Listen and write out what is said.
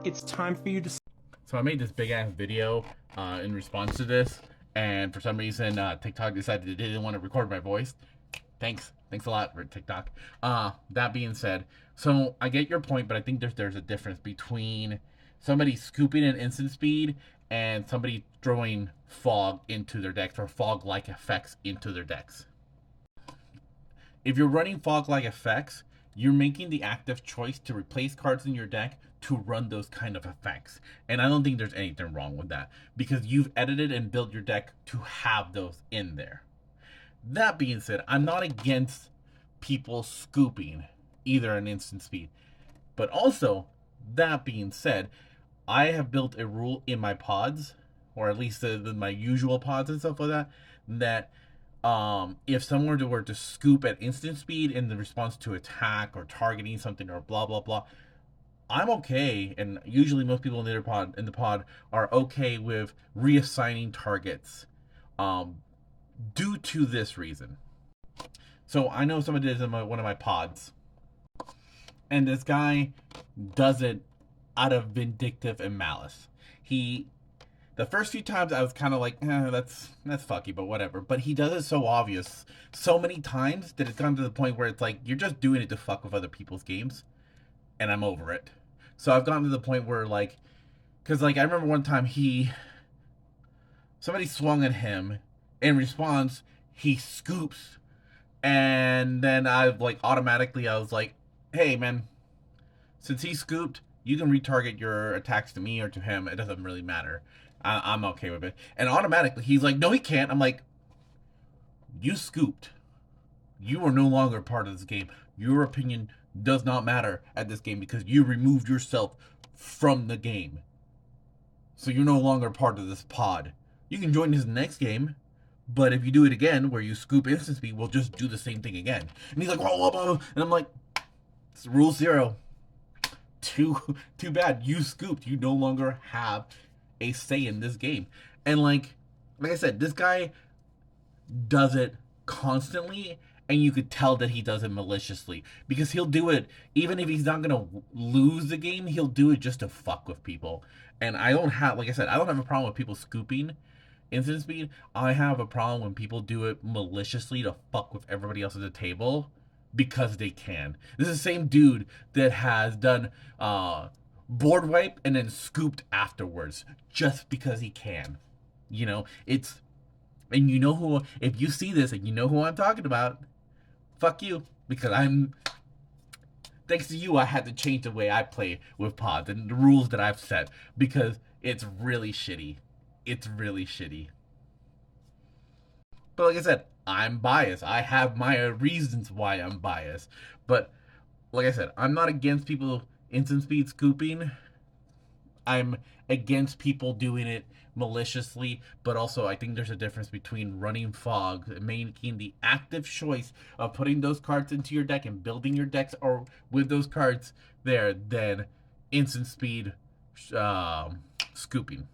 It's time for you to. So I made this big ass video in response to this, and for some reason TikTok decided they didn't want to record my voice. Thanks a lot for TikTok. That being said, so I get your point, but I think there's a difference between somebody scooping at instant speed and somebody throwing fog into their decks or fog-like effects into their decks. If you're running fog-like effects, you're making the active choice to replace cards in your deck to run those kind of effects. And I don't think there's anything wrong with that because you've edited and built your deck to have those in there. That being said, I'm not against people scooping either an instant speed. But also, that being said, I have built a rule in my pods, or at least my usual pods and stuff like that, that if someone were to scoop at instant speed in the response to attack or targeting something or blah blah blah, I'm okay, and usually most people in the pod are okay with reassigning targets, due to this reason. So I know somebody did this in one of my pods, and this guy does it out of vindictive and malice. The first few times I was kind of like, that's fucky, but whatever. But he does it so obvious, so many times that it's gotten to the point where it's like you're just doing it to fuck with other people's games, and I'm over it. So I've gotten to the point where because I remember one time somebody swung at him. In response, he scoops, and then I was like, hey man, since he scooped, you can retarget your attacks to me or to him. It doesn't really matter. I'm okay with it. And automatically, he's like, no, he can't. I'm like, you scooped. You are no longer part of this game. Your opinion does not matter at this game because you removed yourself from the game. So you're no longer part of this pod. You can join this next game, but if you do it again, where you scoop instant speed, we'll just do the same thing again. And he's like, whoa, whoa, whoa. And I'm like, it's rule 0. Too bad. You scooped. You no longer have a say in this game. And like I said, this guy does it constantly, and you could tell that he does it maliciously because he'll do it even if he's not gonna lose the game. He'll do it just to fuck with people. And I don't have, like I said, I don't have a problem with people scooping instant speed. I have a problem when people do it maliciously to fuck with everybody else at the table because they can. This is the same dude that has done board wipe and then scooped afterwards just because he can. You know, and you know who, if you see this and you know who I'm talking about, fuck you, because thanks to you, I had to change the way I play with pods and the rules that I've set because it's really shitty. It's really shitty. But like I said, I'm biased. I have my reasons why I'm biased. But like I said, I'm not against people instant speed scooping. I'm against people doing it maliciously, but also I think there's a difference between running fog and making the active choice of putting those cards into your deck and building your decks or with those cards there than instant speed scooping.